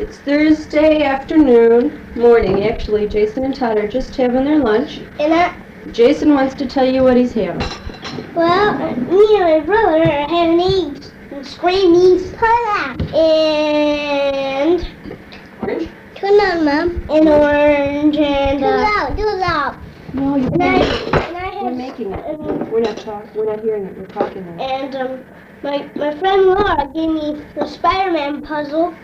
It's Thursday morning actually. Jason and Todd are just having their lunch. Jason wants to tell you what he's having. Well, me and my brother are having eggs and scrammies and Orange? turn on, Mom. And orange and do loud. No, you're We're making it. We're not hearing it. We're talking now. And my friend Laura gave me the Spider-Man puzzle.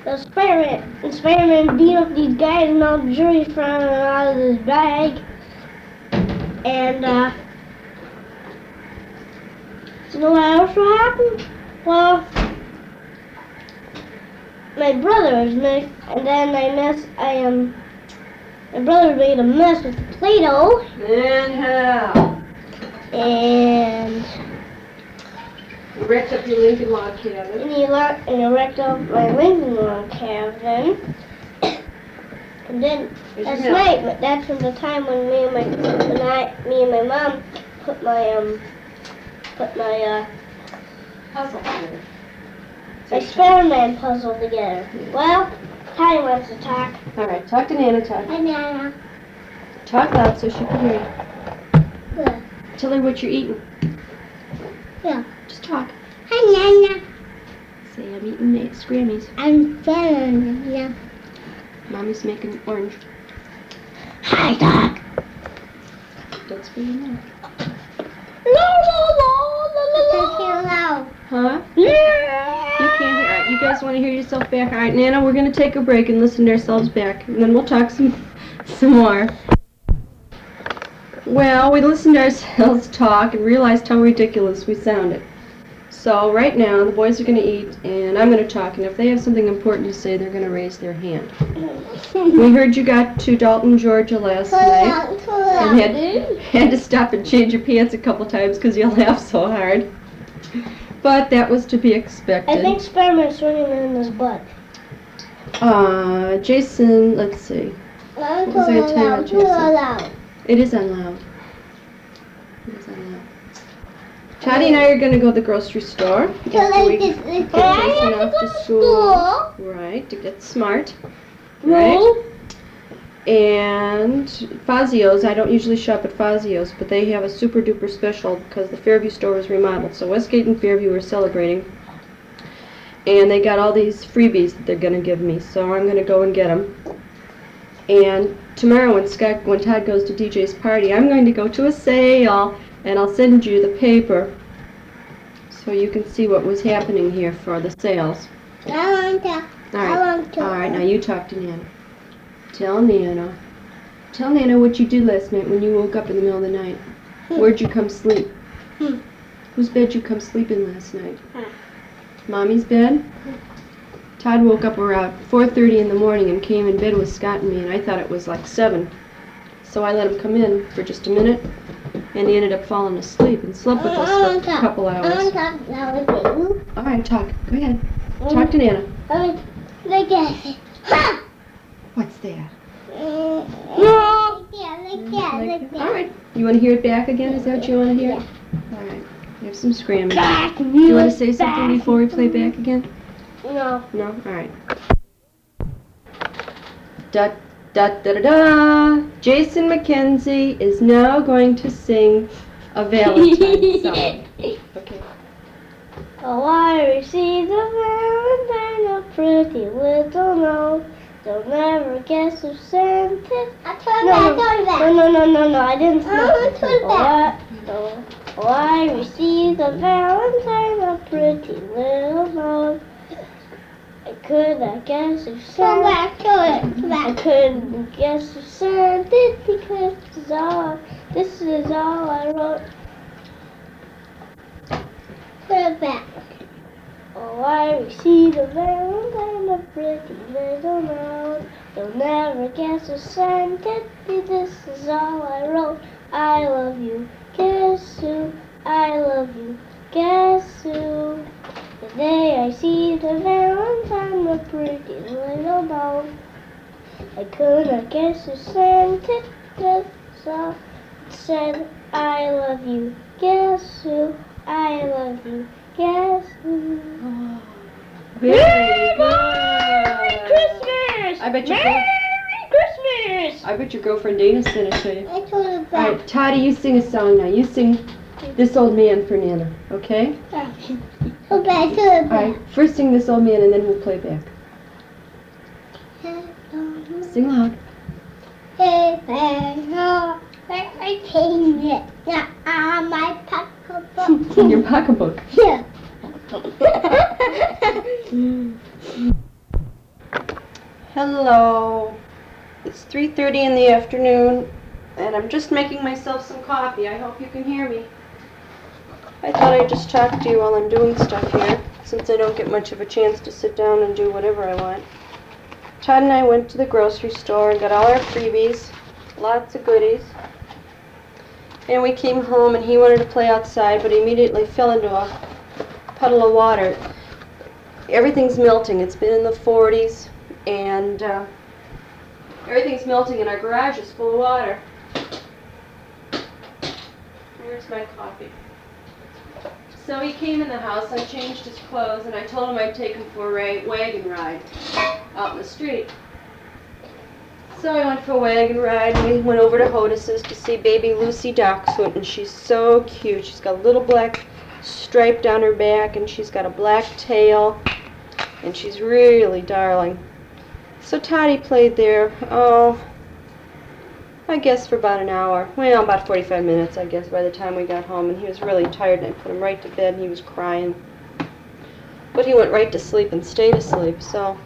The Spider-Man beat up these guys and all the jewelry from out of this bag. And you know what else will happen? Well, my brother was mixed, and then my brother made a mess with Play-Doh. And how? And You wrecked up your Lincoln Log cabin. and he wrecked up my Lincoln Log cabin. And then that's from the time when me and my mom put my Puzzle together. my Spider-Man puzzle together. Well, Tiny wants to talk. All right, talk to Nana, Todd. Hi, Nana. Talk loud so she can hear you. Good. Tell her what you're eating. Yeah. Just talk. Hi, Nana. Say, I'm eating Scrammies. I'm Nana. Mommy's making orange. Hi, Doc. That's for you now. Loud. Huh? You can't hear. All right, you guys want to hear yourself back? All right, Nana, we're going to take a break and listen to ourselves back, and then we'll talk some more. Well, we listened to ourselves talk and realized how ridiculous we sounded. So right now, the boys are going to eat, and I'm going to talk, and if they have something important to say, they're going to raise their hand. We heard you got to Dalton, Georgia last night, and had to stop and change your pants a couple times because you laughed so hard. But that was to be expected. I think Spider-Man's swimming in his butt. Jason, let's see. What was I telling about Jason? It is on loud. It is on loud. Toddy and I are going to go to the grocery store after we get Jason off to school. Right, to get smart. Right. And Fazios, I don't usually shop at Fazios, but they have a super duper special because the Fairview store was remodeled. So Westgate and Fairview are celebrating. And they got all these freebies that they're going to give me. So I'm going to go and get them. And tomorrow when Todd goes to DJ's party, I'm going to go to a sale. And I'll send you the paper so you can see what was happening here for the sales. I want to. All right, now you talk to Nana. Tell Nana what you did last night when you woke up in the middle of the night. Where'd you come sleep? Whose bed you come sleep in last night? Mommy's bed? Todd woke up around 4:30 in the morning and came in bed with Scott and me, and I thought it was like 7. So I let him come in for just a minute, and he ended up falling asleep and slept with us for a couple hours. I want to talk now with you. All right, talk. Go ahead. Talk to Nana. Look at it. Ha! What's that? Look at All right. You want to hear it back again? Is that what you want to hear? All right. We have some scrambled. Do you want to say something before we play back again? No. No? All right. Da da da da da. Jason McKenzie is now going to sing a Valentine song. Okay. Oh, I received a Valentine, a pretty little note. Don't ever guess who sent it. No, I didn't send it. Oh, I received a Valentine, a pretty little note. I couldn't guess who sent it. I couldn't guess who sent it because this is all I wrote. Put it back. Oh, I received a Valentine, a pretty little note. You'll never guess who sent it. This is all I wrote. I love you. Guess who? I love you. Guess who? The day I see the Valentine, a pretty little note. I couldn't guess who sent it. That's all it said. I love you. Guess who? I love you. Guess who? Very good. I bet Merry Christmas! I bet your girlfriend Dana sent it to you. I told her All back. right, Toddy, you sing a song now. You sing This Old Man for Nana, okay? Go back to the All right, first sing This Old Man and then we'll play back. Sing loud. Hey, where I change it? Yeah, my pocketbook. In your pocketbook. Yeah. Hello. It's 3:30 in the afternoon, and I'm just making myself some coffee. I hope you can hear me. I thought I'd just talk to you while I'm doing stuff here, since I don't get much of a chance to sit down and do whatever I want. Todd and I went to the grocery store and got all our freebies, lots of goodies. And we came home and he wanted to play outside, but he immediately fell into a puddle of water. Everything's melting. It's been in the 40s, and everything's melting, and our garage is full of water. Here's my coffee. So he came in the house, I changed his clothes, and I told him I'd take him for a wagon ride out in the street. So I went for a wagon ride, and we went over to Hodis's to see baby Lucy Dachshund, and she's so cute. She's got a little black stripe down her back, and she's got a black tail, and she's really darling. So Toddy played there, I guess for about an hour. Well, about 45 minutes, I guess, by the time we got home, and he was really tired, and I put him right to bed, and he was crying. But he went right to sleep and stayed asleep, so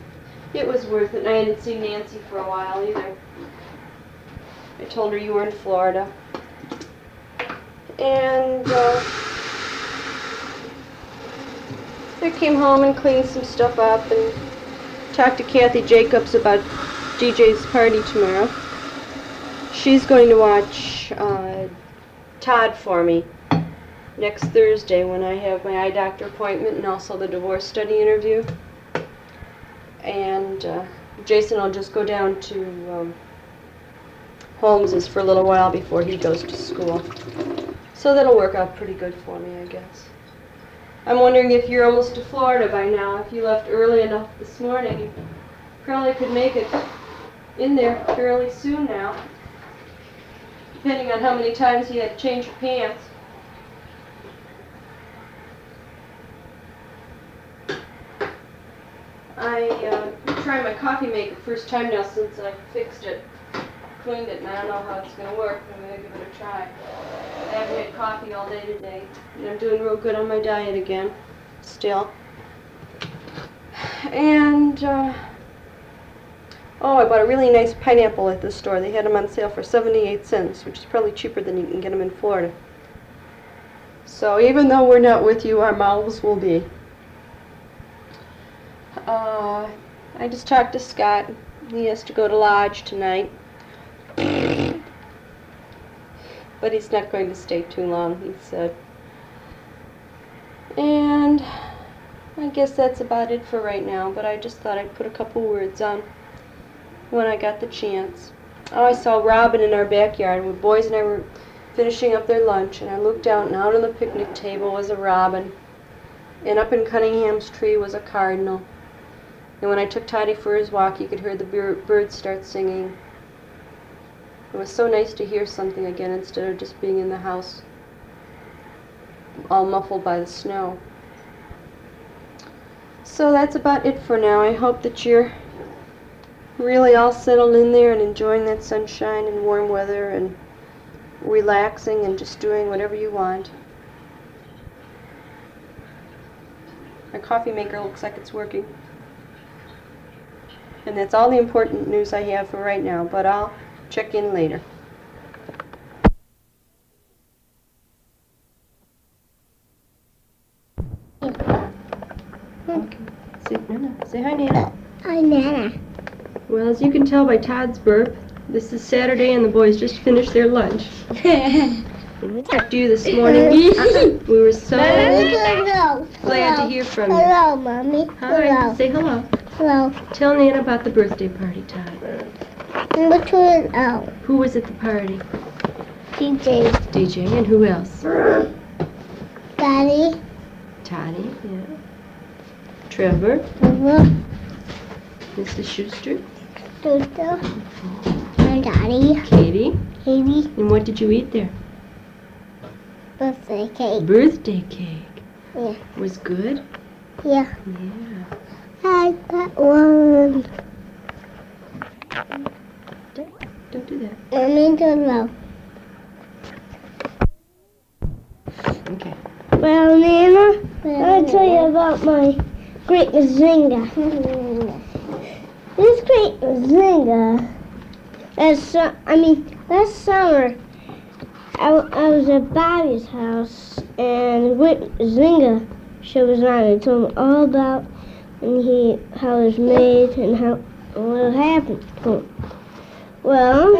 it was worth it. And I hadn't seen Nancy for a while either. I told her you were in Florida. And I came home and cleaned some stuff up and talked to Kathy Jacobs about DJ's party tomorrow. She's going to watch Todd for me next Thursday when I have my eye doctor appointment and also the divorce study interview. And Jason will just go down to Holmes's for a little while before he goes to school. So that'll work out pretty good for me, I guess. I'm wondering if you're almost to Florida by now. If you left early enough this morning, you probably could make it in there fairly soon now, depending on how many times you had to change your pants. I tried my coffee maker first time now since I fixed it, cleaned it, and I don't know how it's going to work, but I'm going to give it a try. I haven't had coffee all day today, and I'm doing real good on my diet again, still. And, oh, I bought a really nice pineapple at the store. They had them on sale for 78 cents, which is probably cheaper than you can get them in Florida. So even though we're not with you, our mouths will be. I just talked to Scott. He has to go to Lodge tonight. But he's not going to stay too long, he said. And I guess that's about it for right now, but I just thought I'd put a couple words on when I got the chance. Oh, I saw Robin in our backyard. The boys and I were finishing up their lunch, and I looked out, and out on the picnic table was a robin. And up in Cunningham's tree was a cardinal. And when I took Toddy for his walk, you could hear the birds start singing. It was so nice to hear something again instead of just being in the house, all muffled by the snow. So that's about it for now. I hope that you're really all settled in there and enjoying that sunshine and warm weather and relaxing and just doing whatever you want. My coffee maker looks like it's working. And that's all the important news I have for right now, but I'll check in later. Okay. Say hi, Nana. Hi, Nana. Well, as you can tell by Todd's burp, this is Saturday and the boys just finished their lunch. We talked to you this morning. We were so glad to hear from you. Hello, Mommy. Hi. Hello. Say hello. Hello. Tell Nana about the birthday party, Todd. Which one? Oh, Who was at the party? DJ. DJ, and who else? Daddy. Toddy, yeah. Trevor. Hello. Mrs. Schuster. Tutu. My daddy. Katie. Katie. And what did you eat there? Birthday cake. Birthday cake. Yeah. Was good? Yeah. Yeah. I got one. Don't do that. I mean to know. Okay. Well, Nana, I'll tell you about my great Mazinga. This great Mazinga, last summer, I was at Bobby's house, and the great Mazinga show was on. I told him all about how it was made and what happened to him. Well,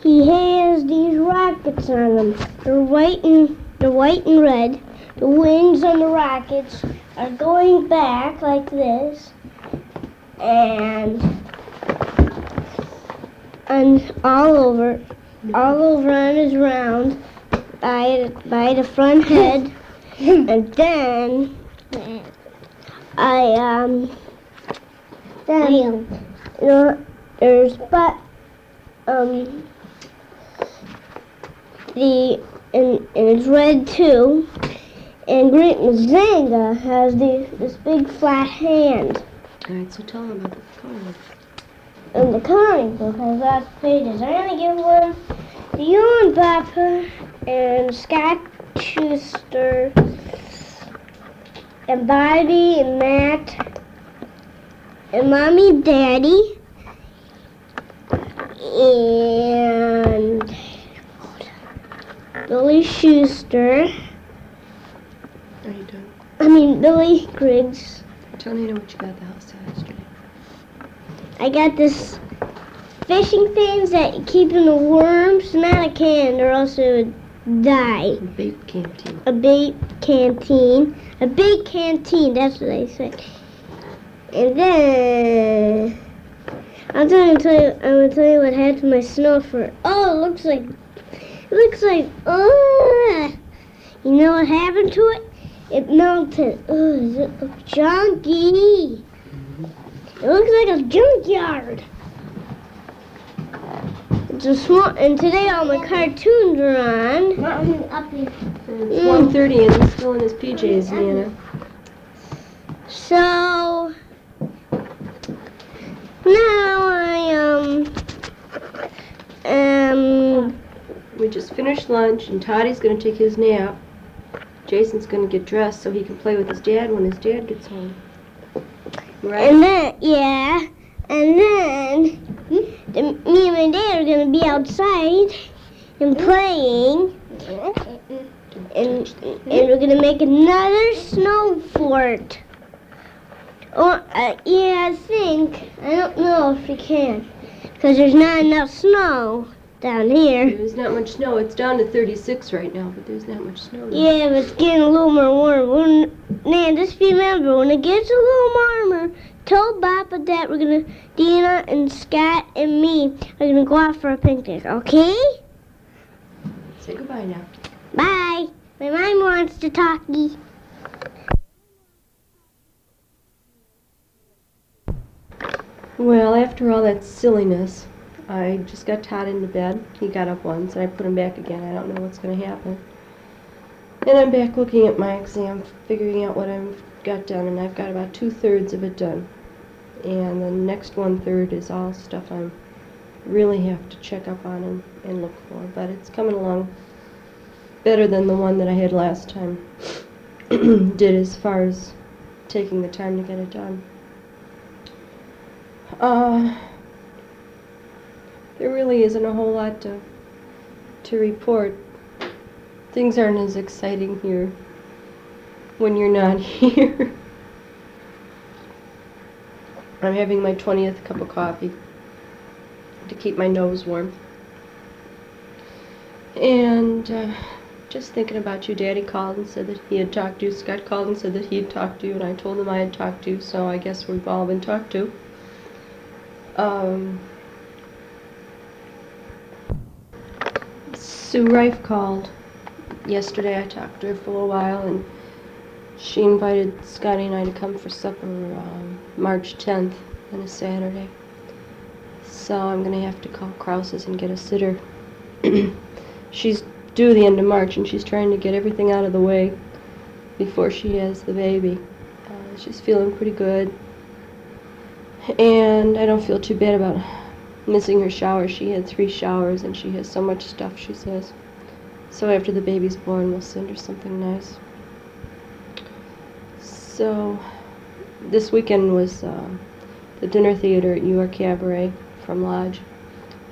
he has these rockets on them. They're white and red. The wings on the rockets are going back like this, and all over on his round by the front head, and then there's and it's red too. And Great Mazinga has this big flat hand. Alright, so tell them about the card. And the comic book has lots of pages. I'm gonna give one to you and Papa and Scott Schuster and Bobby and Matt and Mommy and Daddy and Billy Schuster. Are you done? Billy Griggs. Tell Nina what you got at the house yesterday. I got this fishing things that keep in the worms, not a can, or else it would die. A bait canteen. A bait canteen, that's what I said. And then I'm gonna tell you what happened to my snow fur. Oh, it looks like you know what happened to it? It melted. Oh, does it look junky? It looks like a junkyard. It's a small, and today all my cartoons are on. It's 1:30 and he's still in his PJs, Nana. So now We just finished lunch and Toddy's gonna take his nap. Jason's gonna get dressed so he can play with his dad when his dad gets home. Right? and then me and my dad are gonna be outside and playing, and we're gonna make another snow fort. I don't know if we can, because there's not enough snow down here. There's not much snow. It's down to 36 right now, but there's not much snow. Yeah, but it's getting a little more warm. Man, just remember, when it gets a little warmer, tell Papa that Dina and Scott and me are gonna go out for a picnic, okay? Say goodbye now. Bye. My mom wants to talk to me. Well, after all that silliness, I just got Todd into bed. He got up once, and I put him back again. I don't know what's going to happen. And I'm back looking at my exam, figuring out what I've got done, and I've got about 2/3 of it done. And the next 1/3 is all stuff I really have to check up on and look for. But it's coming along better than the one that I had last time did as far as taking the time to get it done. There really isn't a whole lot to report. Things aren't as exciting here when you're not here. I'm having my 20th cup of coffee to keep my nose warm. And just thinking about you. Daddy called and said that he had talked to you. Scott called and said that he had talked to you, and I told him I had talked to you, so I guess we've all been talked to. Sue Rife called yesterday. I talked to her for a while, and she invited Scotty and I to come for supper March 10th. on a Saturday. So I'm going to have to call Krause's and get a sitter. She's due the end of March, and she's trying to get everything out of the way before she has the baby. She's feeling pretty good, and I don't feel too bad about missing her shower. She had 3 showers, and she has so much stuff, she says. So after the baby's born, we'll send her something nice. So this weekend was the dinner theater at York Cabaret from Lodge,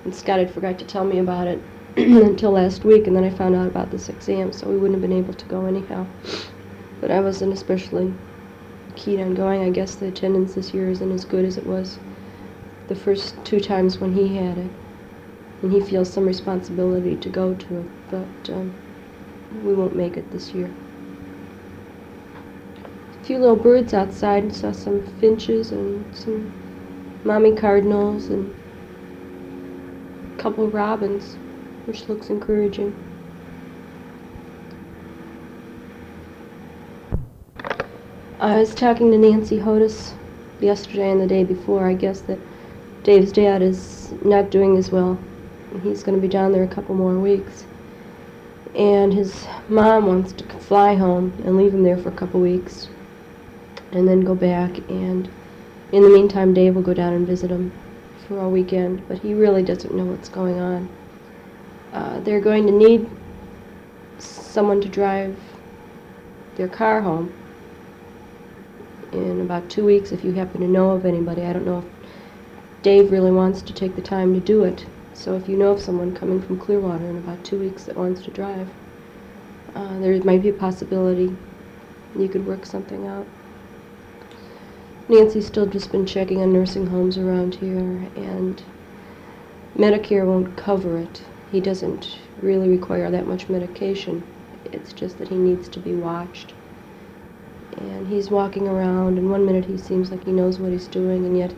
and Scott had forgot to tell me about it until last week, and then I found out about this exam, so we wouldn't have been able to go anyhow. But I wasn't especially keen on going. I guess the attendance this year isn't as good as it was the first 2 times when he had it, and he feels some responsibility to go to it, but we won't make it this year. A few little birds outside. Saw some finches and some mommy cardinals and a couple robins, which looks encouraging. I was talking to Nancy Hodis yesterday and the day before. I guess that Dave's dad is not doing as well. He's going to be down there a couple more weeks. And his mom wants to fly home and leave him there for a couple weeks and then go back. And in the meantime, Dave will go down and visit him for a weekend. But he really doesn't know what's going on. They're going to need someone to drive their car home in about 2 weeks, if you happen to know of anybody. I don't know if Dave really wants to take the time to do it. So if you know of someone coming from Clearwater in about 2 weeks that wants to drive, there might be a possibility you could work something out. Nancy's still just been checking on nursing homes around here, and Medicare won't cover it. He doesn't really require that much medication. It's just that he needs to be watched. And he's walking around, and 1 minute he seems like he knows what he's doing, and yet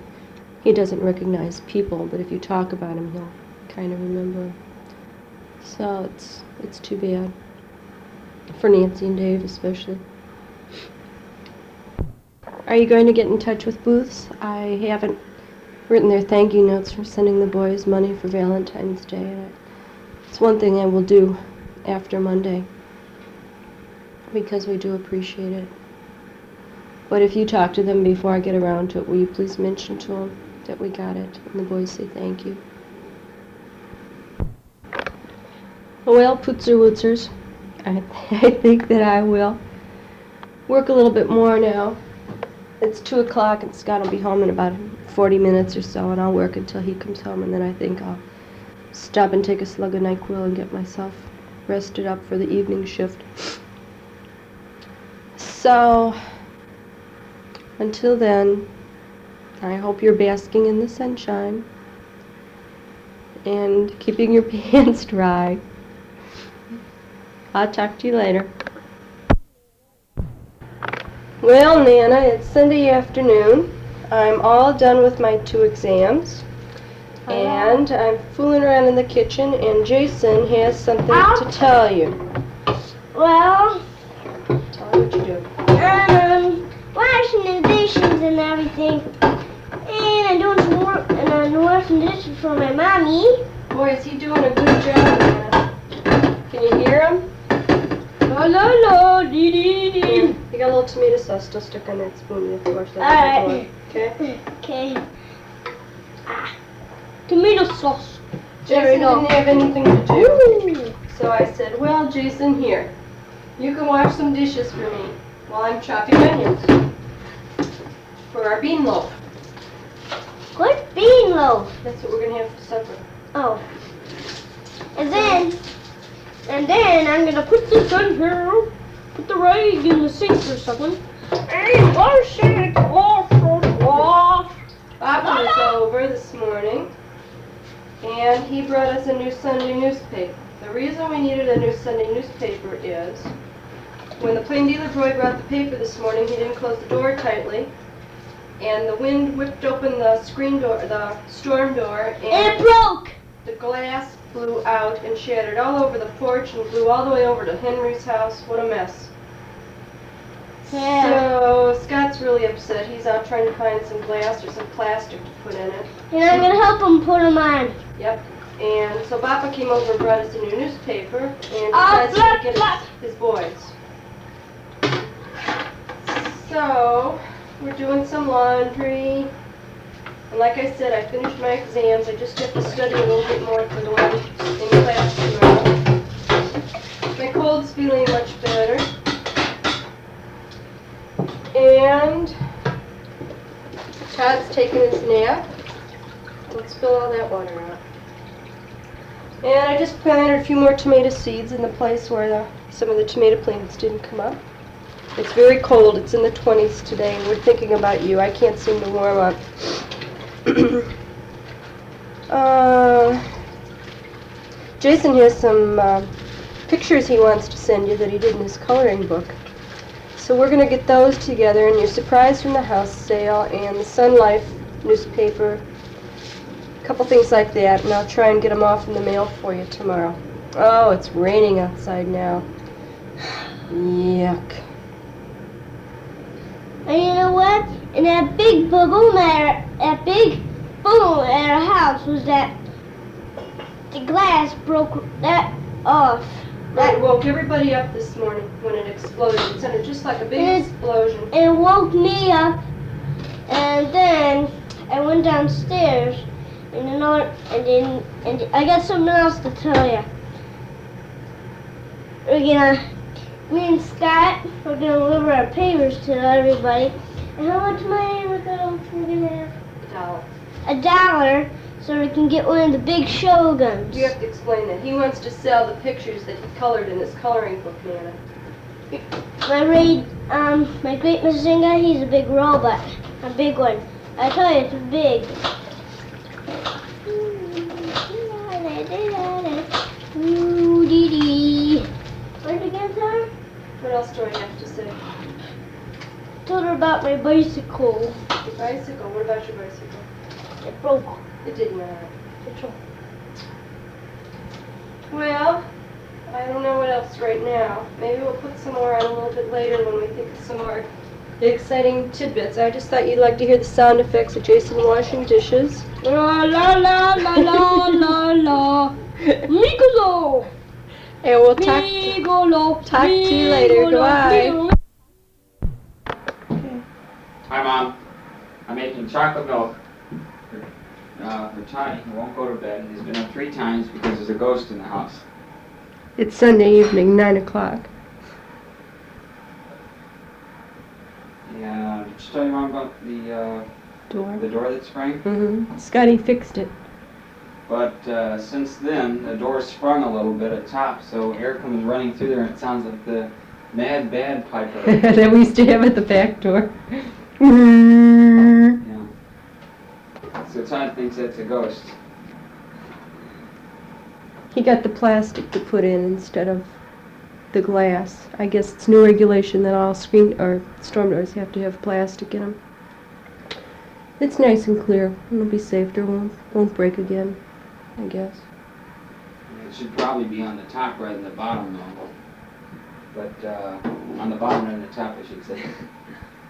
he doesn't recognize people, but if you talk about him, he'll kind of remember. So it's too bad. For Nancy and Dave especially. Are you going to get in touch with Booths? I haven't written their thank you notes for sending the boys money for Valentine's Day. It's one thing I will do after Monday, because we do appreciate it. But if you talk to them before I get around to it, will you please mention to them that we got it, and the boys say thank you. Well, Putzer Wootzers, I think that I will work a little bit more now. It's 2 o'clock, and Scott will be home in about 40 minutes or so, and I'll work until he comes home, and then I think I'll stop and take a slug of NyQuil and get myself rested up for the evening shift. So until then, I hope you're basking in the sunshine and keeping your pants dry. I'll talk to you later. Well, Nana, it's Sunday afternoon. I'm all done with my 2 exams. And I'm fooling around in the kitchen, and Jason has something to tell you. Well, Tell me what you do. washing the dishes and everything. And I'm doing some work, and I'm washing dishes for my mommy. Boy, is he doing a good job, Nana. Can you hear him? La la la, dee dee dee. Here, you got a little tomato sauce still stuck on that spoon. You have to wash that Alright. before. Okay? Okay. Tomato sauce. Jason didn't have anything to do. So I said, well, Jason, here. You can wash some dishes for me while I'm chopping onions for our bean loaf. Good bean loaf. That's what we're going to have for supper. Oh. And then I'm gonna put this on here. Put the rag in the sink for a second. And wash it. Wash. Papa was over this morning, and he brought us a new Sunday newspaper. The reason we needed a new Sunday newspaper is when the plain dealer boy brought the paper this morning, he didn't close the door tightly, and the wind whipped open the screen door, the storm door, And it broke. the glass blew out and shattered all over the porch and blew all the way over to Henry's house. What a mess. Yeah. So Scott's really upset. He's out trying to find some glass or some plastic to put in it. And I'm gonna help him put them on. Yep. And so Papa came over and brought us a new newspaper, and he Oh, tries flip, to get his boys. So we're doing some laundry. And like I said, I finished my exams. I just have to study a little bit more for the one in class tomorrow. My cold's feeling much better. And Todd's taking his nap. Let's spill all that water out. And I just planted a few more tomato seeds in the place where some of the tomato plants didn't come up. It's very cold. It's in the 20s today, and we're thinking about you. I can't seem to warm up. Jason has some pictures he wants to send you that he did in his coloring book. So we're going to get those together, and your surprise from the house sale, and the Sun Life newspaper, a couple things like that, and I'll try and get them off in the mail for you tomorrow. Oh, it's raining outside now. Yuck. And you know what? And that big boom at our house was that the glass broke that off. That woke everybody up this morning when it exploded. It sounded just like a big explosion. It woke me up, and then I went downstairs, and and I got something else to tell you. Me and Scott, we're gonna deliver our papers to everybody. And how much money we're gonna have? $1, so we can get one of the big Shoguns. You have to explain that. He wants to sell the pictures that he colored in his coloring book, Nana. My great Mazinga, he's a big robot, a big one. I tell you, it's big. What again, sir? What else do I have to say? Told her about my bicycle. Your bicycle? What about your bicycle? It broke. It did not. It broke. Well, I don't know what else right now. Maybe we'll put some more on a little bit later when we think of some more exciting tidbits. I just thought you'd like to hear the sound effects of Jason washing dishes. La la la la la la la. Mikolo. And we'll talk to you later. Goodbye. Hi, Mom. I'm making chocolate milk for Toddy. He won't go to bed. He's been up 3 times because there's a ghost in the house. It's Sunday evening, 9 o'clock. Yeah, did you tell your Mom about the door that sprang? Mm-hmm. Scotty fixed it. But since then, the door sprung a little bit at top, so air comes running through there, and it sounds like the Mad Bad Piper. That we used to have at the back door. Yeah. So Todd thinks that's a ghost. He got the plastic to put in instead of the glass. I guess it's new regulation that all storm doors have to have plastic in them. It's nice and clear. It'll be safe. It won't break again, I guess. It should probably be on the top rather than the bottom, though. But on the bottom and the top, I should say.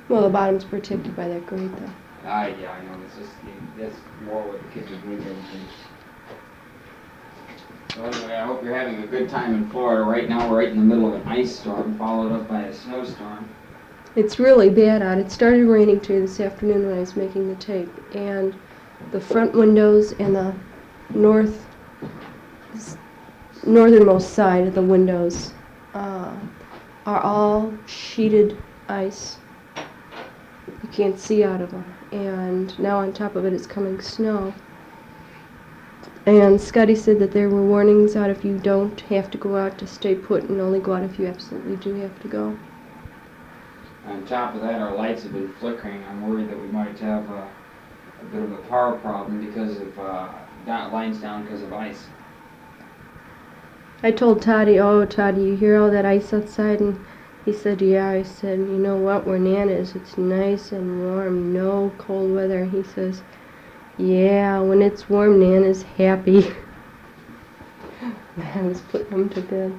Well, the bottom's protected by that grate, though. Yeah, I know. It's just that's more what the kids are doing everything. So anyway, I hope you're having a good time in Florida. Right now, we're right in the middle of an ice storm, followed up by a snowstorm. It's really bad out. It started raining today this afternoon when I was making the tape, and the front windows and the northernmost side of the windows are all sheeted ice. You can't see out of them. And now on top of it is coming snow. And Scotty said that there were warnings out if you don't have to go out to stay put, and only go out if you absolutely do have to go. On top of that, our lights have been flickering. I'm worried that we might have a bit of a power problem because of lines down because of ice. I told Toddy, "Oh, Toddy, you hear all that ice outside?" And he said, "Yeah." I said, "You know what, where Nana is, it's nice and warm, no cold weather." He says, "Yeah, when it's warm, Nana's happy." I was putting him to bed.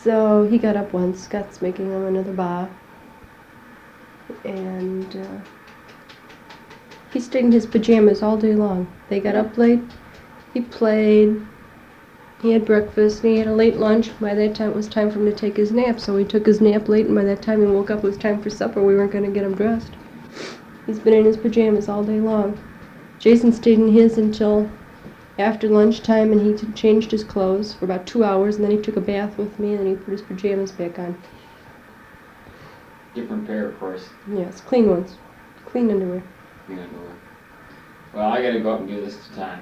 So he got up once. Scott's making him another bath. And he stayed in his pajamas all day long. They got up late. He played. He had breakfast, and he had a late lunch. By that time, it was time for him to take his nap. So he took his nap late, and by that time he woke up, it was time for supper. We weren't going to get him dressed. He's been in his pajamas all day long. Jason stayed in his until after lunchtime, and he changed his clothes for about 2 hours, and then he took a bath with me, and then he put his pajamas back on. Different pair, of course. Yes, clean ones. Clean underwear. Clean underwear. Well, I gotta go up and give this to Todd.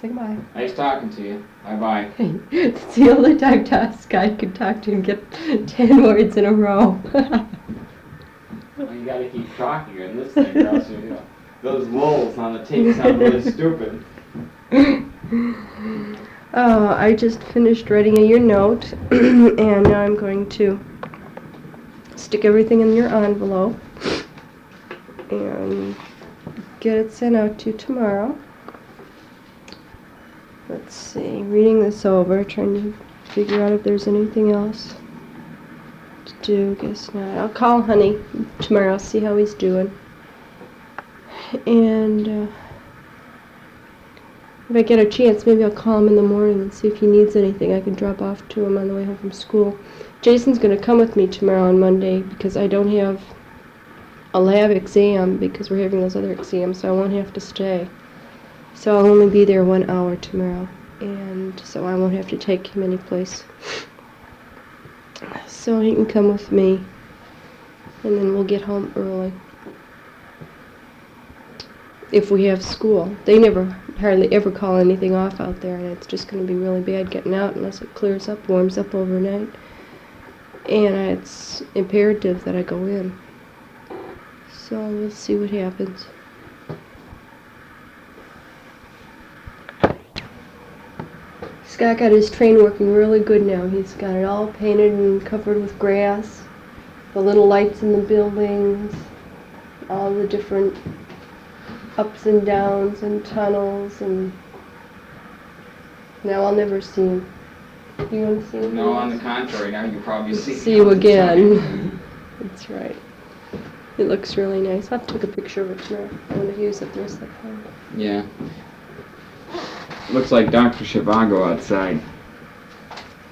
Say goodbye. Nice talking to you. Bye-bye. It's the only time Scott can talk to you and get 10 words in a row. Well, you gotta keep talking in this thing, or else those lulls on the tape sound really stupid. Oh, I just finished writing your note, and now I'm going to stick everything in your envelope and get it sent out to you tomorrow. Let's see, reading this over, trying to figure out if there's anything else to do. Guess not. I'll call Honey tomorrow, see how he's doing. And if I get a chance, maybe I'll call him in the morning and see if he needs anything. I can drop off to him on the way home from school. Jason's going to come with me tomorrow on Monday because I don't have a lab exam because we're having those other exams, so I won't have to stay. So I'll only be there 1 hour tomorrow, and so I won't have to take him anyplace. So he can come with me, and then we'll get home early. If we have school. They hardly ever call anything off out there, and it's just going to be really bad getting out unless it clears up, warms up overnight. And it's imperative that I go in. So we'll see what happens. Scott got his train working really good now. He's got it all painted and covered with grass, the little lights in the buildings, all the different ups and downs and tunnels, and now I'll never see him. Do you want to see him? No, on the contrary, now you probably See you again. That's right. It looks really nice. I'll take a picture of it tomorrow. I want to use it the rest of the time. Yeah. Looks like Dr. Shivago outside.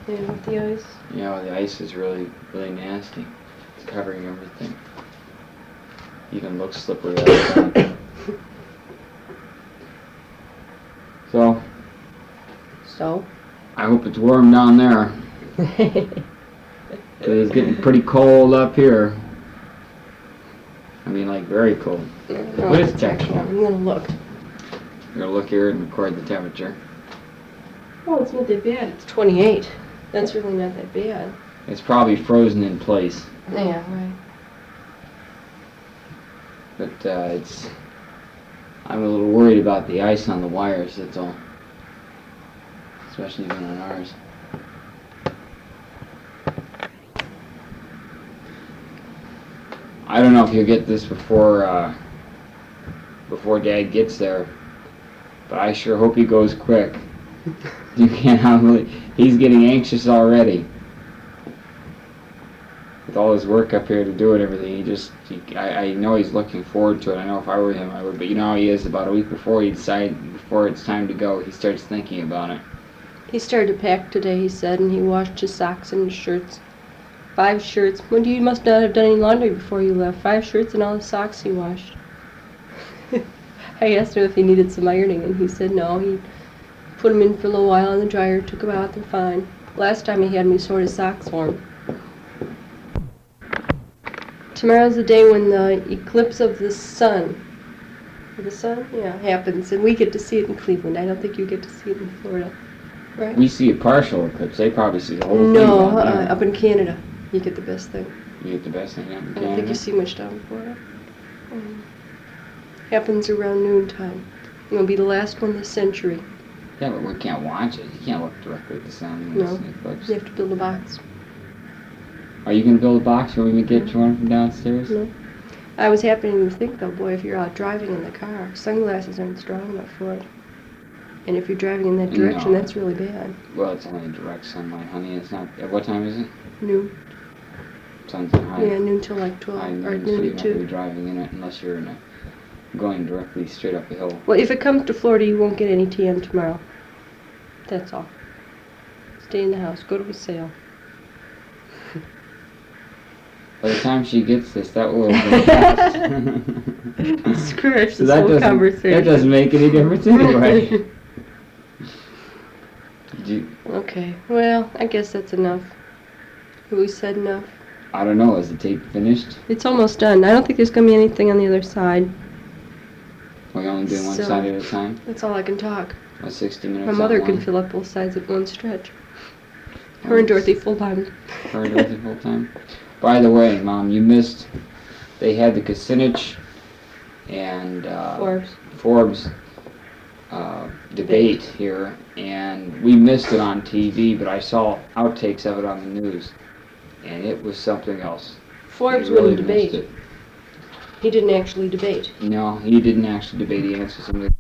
Yeah, with the ice. Yeah, the ice is really, really nasty. It's covering everything. Even looks slippery outside. So? I hope it's warm down there. 'Cause it's getting pretty cold up here. I mean, like, very cold. What is the temperature? I'm going to look. You're gonna look here and record the temperature. Oh, it's not that bad. It's 28. That's really not that bad. It's probably frozen in place. Yeah, right. But I'm a little worried about the ice on the wires, that's all. Especially even on ours. I don't know if you'll get this before Dad gets there, but I sure hope he goes quick. You can't believe he's getting anxious already. With all his work up here to do and everything, I know he's looking forward to it. I know if I were him, I would. But you know how he is. About a week before it's time to go, he starts thinking about it. He started to pack today, he said, and he washed his socks and his shirts. 5 shirts. Well, you must not have done any laundry before you left. 5 shirts and all the socks he washed. I asked him if he needed some ironing, and he said no. He put them in for a little while in the dryer, took them out, they're fine. Last time he had me sort his socks for him. Tomorrow's the day when the eclipse of the sun, happens, and we get to see it in Cleveland. I don't think you get to see it in Florida, right? We see a partial eclipse. They probably see the whole thing. No, down there. up in Canada, you get the best thing. You get the best thing down in I Canada. don't think you see much down in Florida. Happens around noontime. It'll be the last one this century. Yeah, but we can't watch it. You can't look directly at the sun. No, you have to build a box. Are you going to build a box or we can get you one from downstairs? No. I was happening to think, though, boy, if you're out driving in the car, sunglasses aren't strong enough for it. And if you're driving in that direction, No. that's really bad. Well, it's only direct sunlight, honey. It's not. At what time is it? Noon. Sun's at high. Yeah, noon till like 12 High or noon, so noon you to won't be 2. driving in it unless you're going directly straight up the hill. Well, if it comes to Florida, you won't get any tan tomorrow. That's all. Stay in the house. Go to a sale. By the time she gets this, that will have been passed. Scratch So this that whole conversation. That doesn't make any difference anyway. Okay, well, I guess that's enough. Have we said enough? I don't know. Is the tape finished? It's almost done. I don't think there's going to be anything on the other side. We're only doing one So- side at a time? That's all I can talk. Or 60 minutes My on mother one? can fill up both sides at one stretch. Her and Dorothy full time. Her and Dorothy full time? By the way, Mom, you missed. They had the Kucinich and Forbes debate here, and we missed it on TV, but I saw outtakes of it on the news, and it was something else. Forbes We really wouldn't missed debate. it. He didn't actually debate. No, he didn't actually debate. He answered some of the